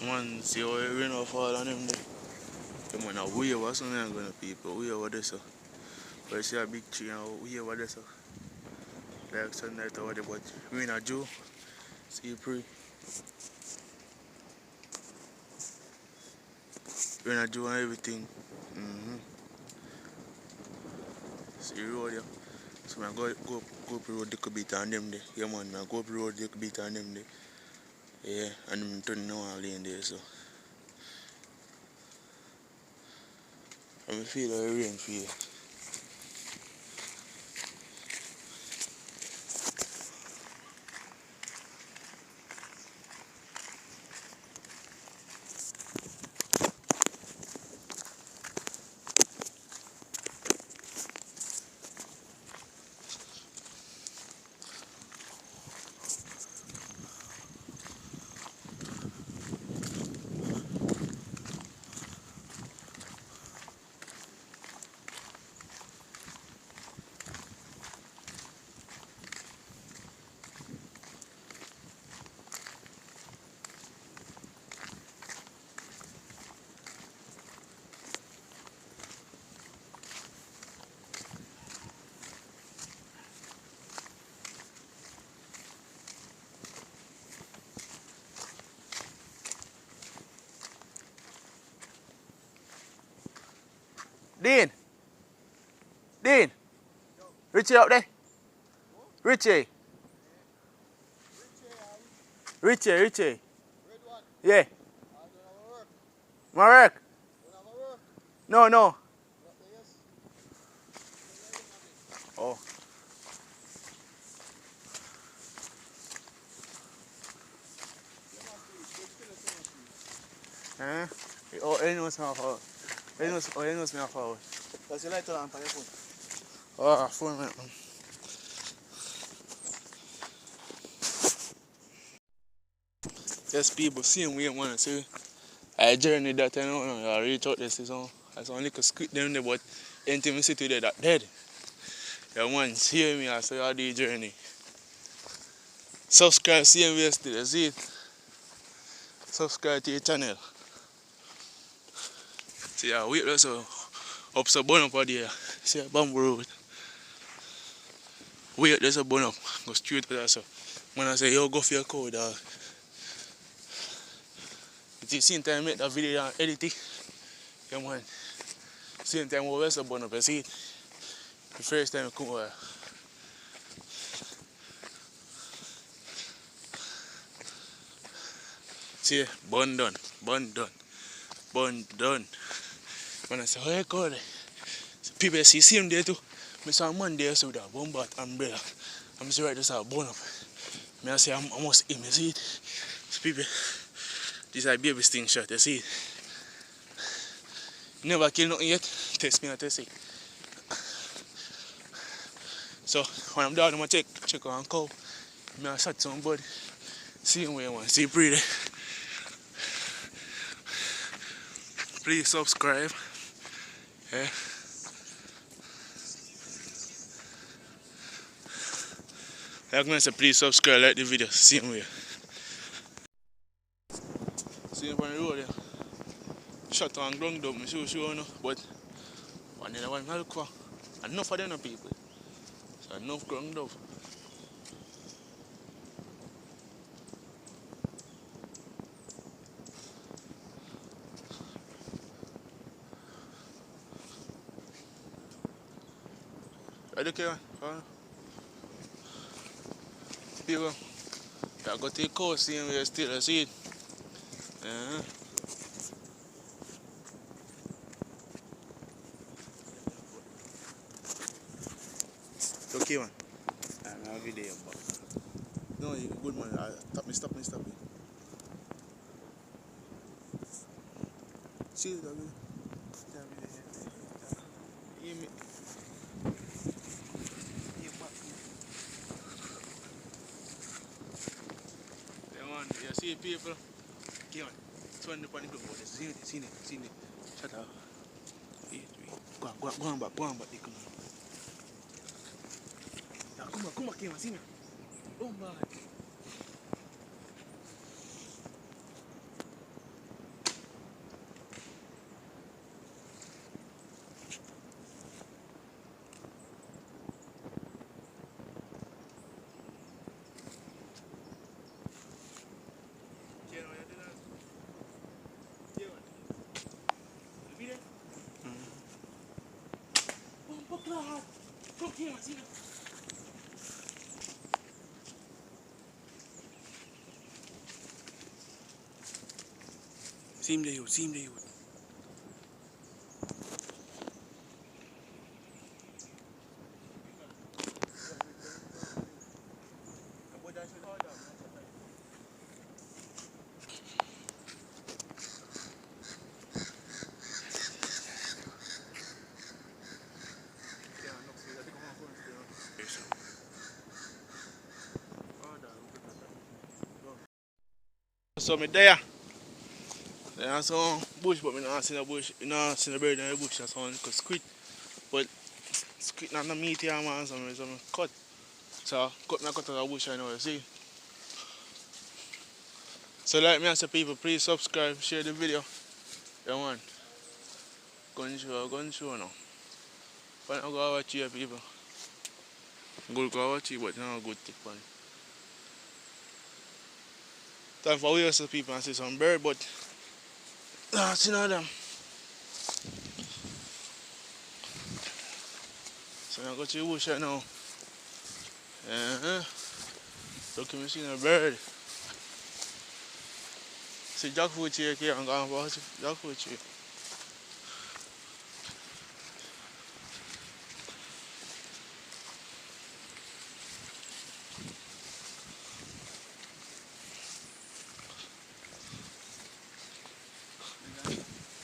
Man, see how it rain off all on them there. Come on, a wave or something I'm gonna people. Wave over there, so. But you see a big tree and wave over there, so. Like sunlight over there, but rain a Joe. See you pray. Rain a Joe and everything. See the road there. So I go up the road a little bit on them there. Yeah man, I go up the road a little bit on them there. Yeah, and I'm turning now a lane there, so. I feel how the rain feel. Dean! Dean! Richie up there? Richie! Richie! Yeah. My work? No. Oh. Huh? Oh, he knows me off. He knows me off. Does your light on your phone? Oh, phone, man. Yes, people, same way, man. See, I journey that I know, I reach out this, so I saw only squid them there, but anything I see today that dead. Yeah, man, see me, I say, I do journey. Subscribe, same way still, you see it? Subscribe to your channel. See, I wait there, so up so burn up out there. See, a bamboo road. Wait, there's a burn up, go straight to that, so. When I say, yo, go for your cow, dog. It's the same time I make that video and edit it. Yeah, man. Same time we also burn up, you see it? The first time I come over. See, burn done. When I say, oh, God. So people see him there too. I saw a man there so with a bomb bat umbrella. I'm saying, right, this is a burn up. I say, I must aim, you see it? So people, this is a baby slingshot, you see it? Never kill nothing yet. Test me and test it. So when I'm down, I'm going to check on cow. I shot somebody. See where you want. See pretty. Please subscribe. Yeah. I'm going to say please subscribe, like the video. See where. See him on the road there. Shot on ground up, I show no. But another one I look for. Enough of them people. So enough ground up. Right okay, man. People, I go to the coast, see him still, I see it. Okay, man. I'm a video, but no, you good man. Stop me. See it, David. You see people? Okay, man. It's one upon the ground. See it. Shut up. Go on back. Come on. Now, come back here, man. See me. Come back. Come here, man. See him there, you. See him there, you. So me there. There's some bush, but me not see the bush. You know, see the bird in the bush. That's one cause squid. But squid not no meat here, man. So me cut. So cut me cut out the bush. I know. You see. So like me and say people, please subscribe, share the video. Yeah, man. Gun show now. But I go watch here, people. Good go watch it, but not a good tip, man. Time for we also people and see some bird, but see none of them. So I go to the bush right now. Look at me seeing a bird. See jackfruit tree here, I'm going for jackfruit tree.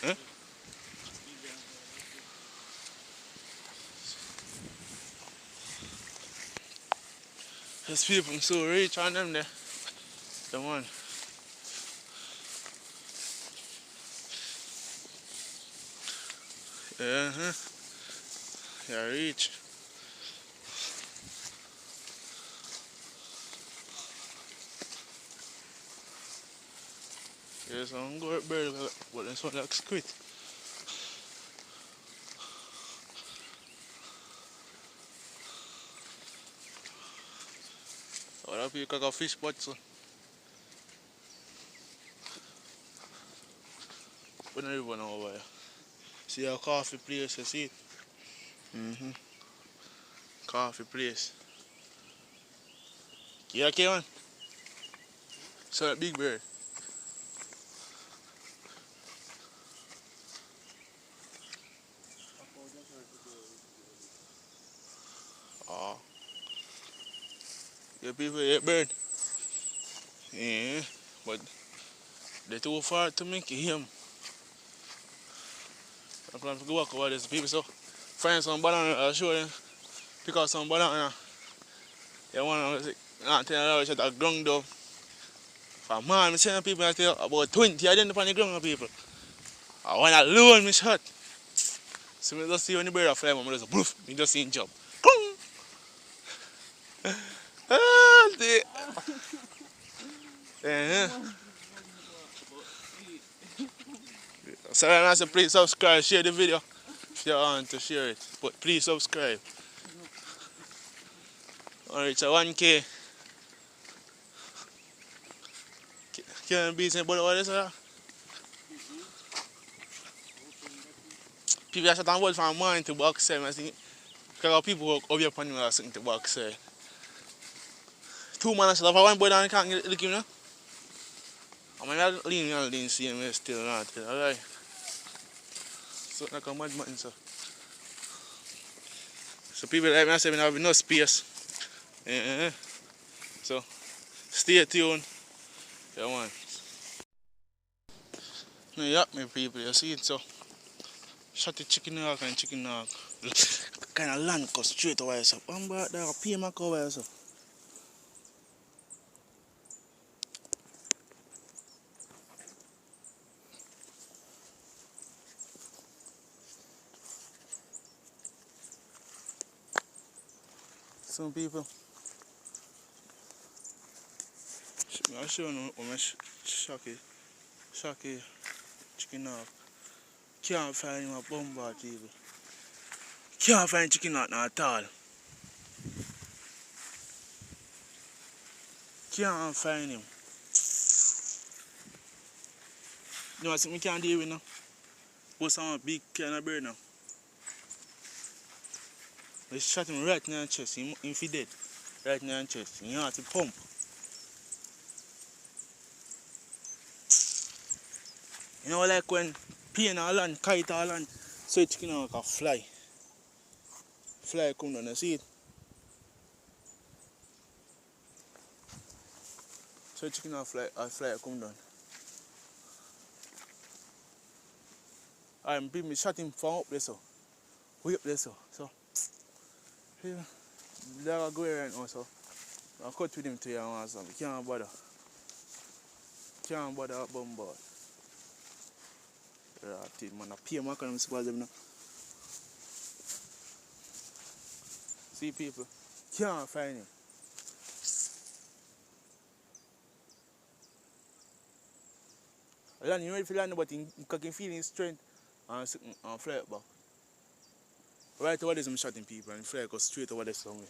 Huh? There's people so rich on them there. Come on. Yeah, rich. There's some good bird, but this one looks squid. What up, you got a fish pot, so. But not even over here. See a coffee place, you see it? Coffee place. You okay, man? So that big bird. Oh. You people eat bird? Yeah. But they're too far to make him. I'm going to walk over this people, so find some banana, I'll show you. Pick out some banana. You want to tell you that ground though. For man, I'm saying people I tell about 20 I didn't find the ground people. I want to alone me shot. So I just see when the bird fly, I just boof, me just see him jump. So I say please subscribe, share the video if you want to share it. But please subscribe. Alright, so 1K. Can't beat me, but what is that? People are shutting words from morning to box 7. I think because people work over your panel or something to box 7. 2 man shut for one boy down, can't get him, you know? I'm not leaning on the same way still not. Alright. So like a madman, so. So people like me, I say we have enough space. So stay tuned. Yeah, man. Yeah, me people, you see it, so. Shot the chicken hawk and chicken hawk. Kind of land go straight away, so. I'm about there, pay my cover, so. Some people. I'll show you how much shocky chicken hawk. Can't find him a bombard, people. Can't find chicken hawk at all. Can't find him. You know what I can't deal with now? But some big kind of bird now. They shot him right in the chest. He dead. Right in the chest. He had to pump. You know, like when plane all land, kite all land, so it chicken like a fly. Fly come down, you see it? So chicken a fly come down. And people shot him from up there so. Way up there so. So yeah, the dog go right now so. I cut with him to you and something. Can't bother. Can't bother up bombard. Right, man, I pay my kind of suppose them now. See people, can't find him. Land, you ready for land, but he can feel his strength and fly back. Right over there, I'm shotting people and fly goes straight over there somewhere.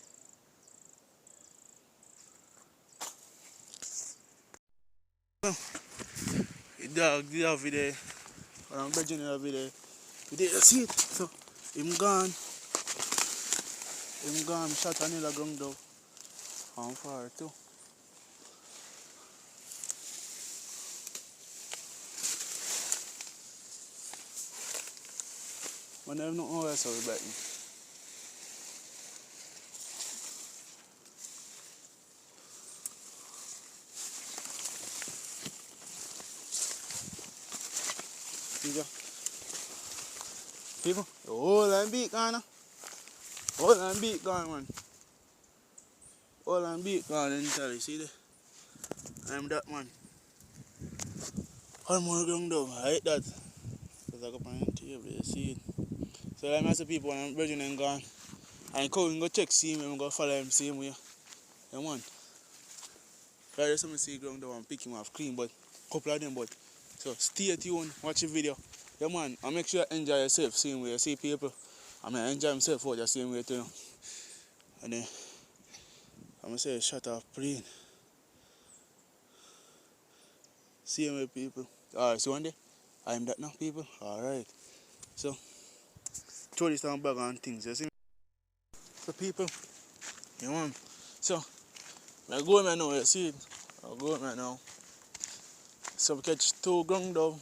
The dog over there, I'm bridging over there. You see it? So, him gone. Him gone, shot another ground dog. On fire too. When I have no else I'll be back. People, the whole and beat gone. Whole and beat gone, man. Whole and beat gone, entirely. See there? I'm that man. One more ground dog. I hate that. Because I got on the table, you see it. So like I say people, when I'm virgin and gone, I go check see him and go follow him same way. Yeah man. Right some see ground dog and pick him off clean, but couple of them but so stay tuned, watch the video. Yeah man, and make sure you enjoy yourself same way. You see people, I mean I enjoy myself out the same way too. And then I'm gonna say shut off plane. Same way people. Alright, so one day I'm that now people. Alright. So throw this down bag and things, you see me? So people, you want so I go right now, you see it? I go right now. So we catch two ground dog.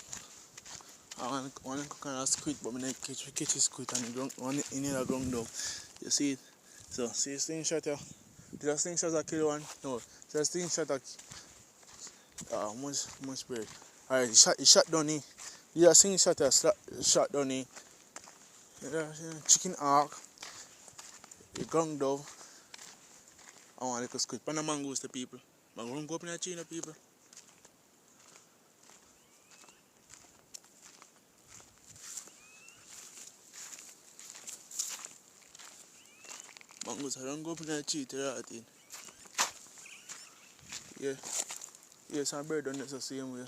One kind of squid, but I catch a squid and the ground, one in the ground dog. You see it? So see the slingshot here. Did a slingshot that kill one? No. Did a slingshot that much bird. Alright, he shot down here. Did a slingshot that shot down here. Chicken hawk, the ground dog. I want a little squid. Pan the mangoes the people. Mango go up in the tree, people. Mangoes, I don't go up in the tree to that thing. Yeah. Yeah, some bird done this the same way.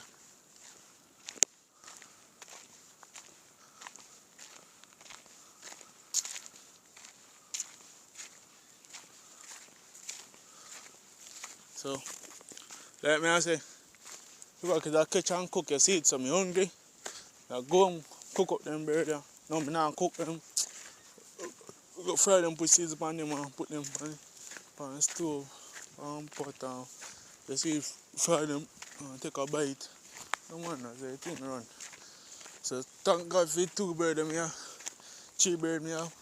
So, like me I say, if I catch and cook, you see it, so I'm hungry. I go and cook up them bird there. No, I not cook them. Go fry them, put seeds on them and put them on the stove and pot and you see fry them and take a bite. No man, I say, thing run. So thank God for the two birds me have, three birds me have.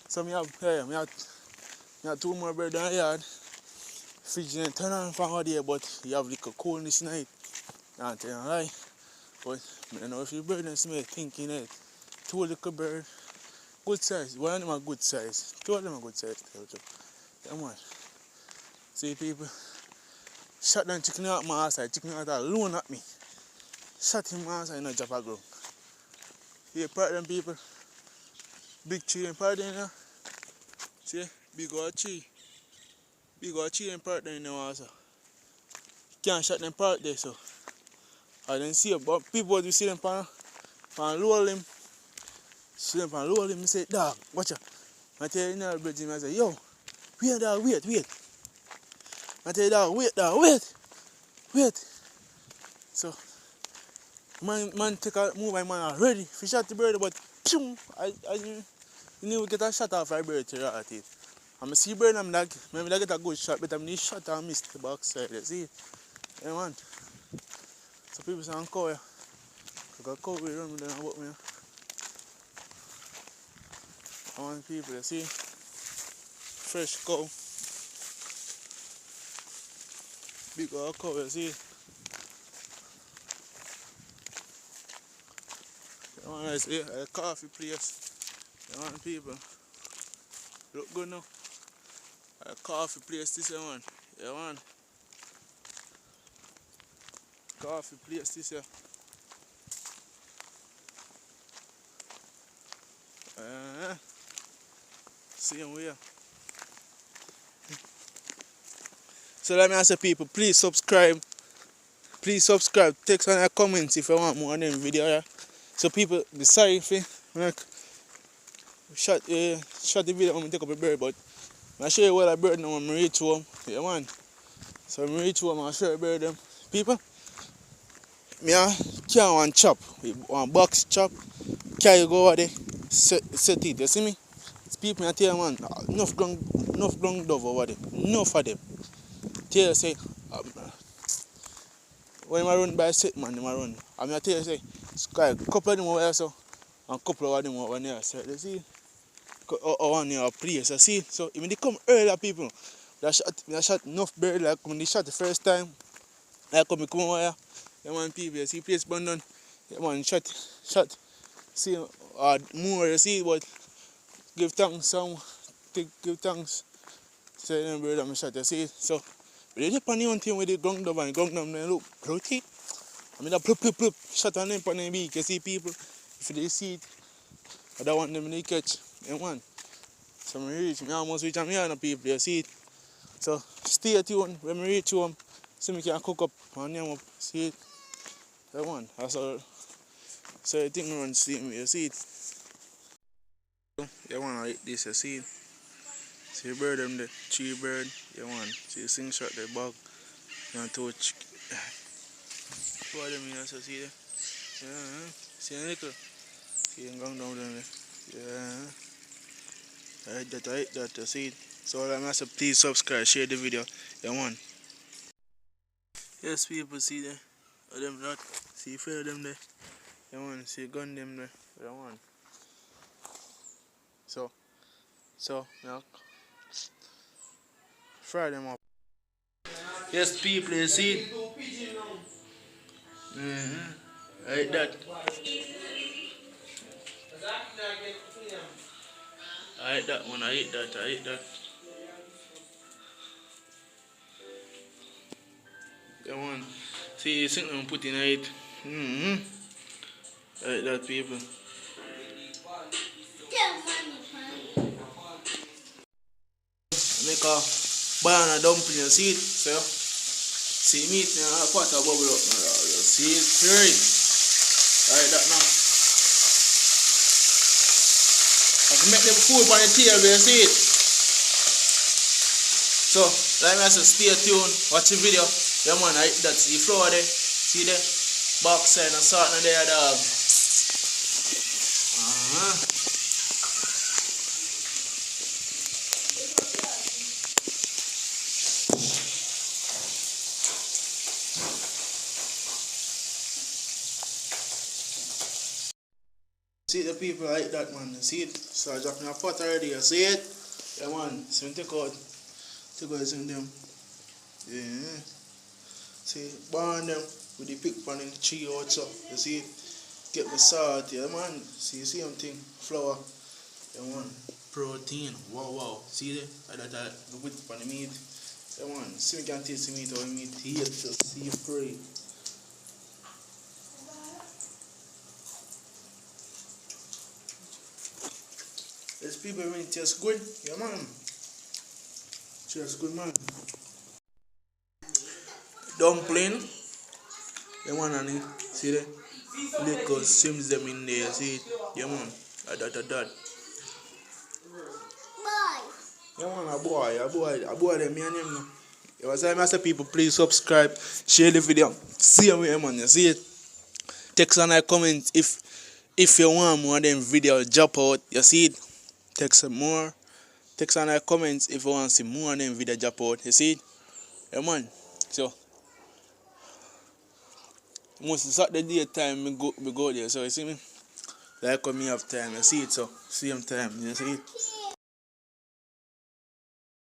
So me have two more birds in the yard. Fridge didn't turn on from out there, but you have little cold this night. Can't tell you a lie. But I don't know if you bird and smell thinking it. Two little birds. Good size. One of them are good size. Two of them are good size. Come on. See people. Shot down chicken out my outside. Chicken out alone at me. Shot him outside in a drop of ground. Yeah, part of them people. Big tree and part in there. See? Big old tree. Big old tree and part there in the water. Can't shot them part there so. I didn't see them. But people do see them pan lower them. See them pan lower them and say, dog, watch out. I tell you now, bridge I say, yo, wait dog, wait. I tell you dog, wait. So man take a move my man already. Fish shot the bird but boom, I You need to get a shot off a bird to rat it. And I see bird, I'm like, maybe I get a good shot, but I'm need shot and miss the backside. You see? Yeah, man. So people say I'm cow, yeah. I got cow, we run with them about me. I want people, you see? Fresh cow. Big old cow, you see? You want to see a coffee place. You want people. Look good now. A coffee place this one. You want? Coffee place this here. Same way. So let me ask the people, please subscribe. Please subscribe. Text on your comments if you want more of them video. Yeah? So people be sorry if you like shot the video when I take up a bird, but I'll show you what a bird now when I reach home. Yeah man. So when I reach home I'll show you bird them. People, me can't one chop. One box chop. Carry go over there. Set it, you see me? It's people I tell you man, enough ground dove over there. Enough of them. Tell you say when I run by set man, I run. I mean I tell you say a couple of them over here so and a couple of them over there. So you see? Or near a place, you see? So when they come earlier people, I shot enough bird like when they shot the first time. Like when they come over here, you want people, you see place burn down, you want shot. See more you see, but give thanks give thanks. Say them bird that I shot, you see? So but they depend on one thing with the ground dove and ground dove they look pretty. I mean that plup shot on them on the beak, you see people, if they see it, I don't want them to catch. You want? So I almost reach a million people, you see it. So stay tuned when we reach home, so we can cook up and them up, see it. You want? That's all. So I think we run same way, you see it. You want to eat this, you see it. See the bird them, the 3 bird, you want. See the slingshot, the bag, you want to touch. 4 of them here, so see it. Yeah, see the nickel. See them going down there. Yeah. I hate that, you see it. So all I'm asking, please subscribe, share the video. You want? Yes, people see there. Them not. See 4 of them there. You want? See gun them there. You want? So now fry them up. Yes, people, you see it. I hate that. I hate that one, I hate that. Come on. See, you think I'm putting it. I hate that, people. Make a banana dumpling, you see it? So, see meat now, pot of bubble up now. You see it? Right. Like that now. I can make them food on the table, you see it? So, like I said, stay tuned, watch the video. Yeah man, I eat that, see the flour there, see the backside and salt in there, dog. See the people like that man, see it? So I dropping a pot already, you see it? Yeah man, so take out in them. Yeah. See, burn them with the pick pan in the tree also, you see it? Get the salt, yeah man. See something, flour, yeah man. Protein, wow. See it? That the whip on the meat. Yeah man, see we can taste the meat or the meat here, just see free. These people really taste good, yeah man. Tastes good man. Dumpling, the one on it, see that? Liquor sims them in there, see it? Yeah man, that. Yeah man, a boy them, me and him now. You was saying, Master people, please subscribe, share the video. See you man, you see it? Text on a comment if you want more of them video drop out, you see it? Text some more. Text on the comments if you want to see more of them video drop out. You see it? Yeah man. So most of Saturday time me go there. So you see me? Like when me have time, you see it so same time, you see it?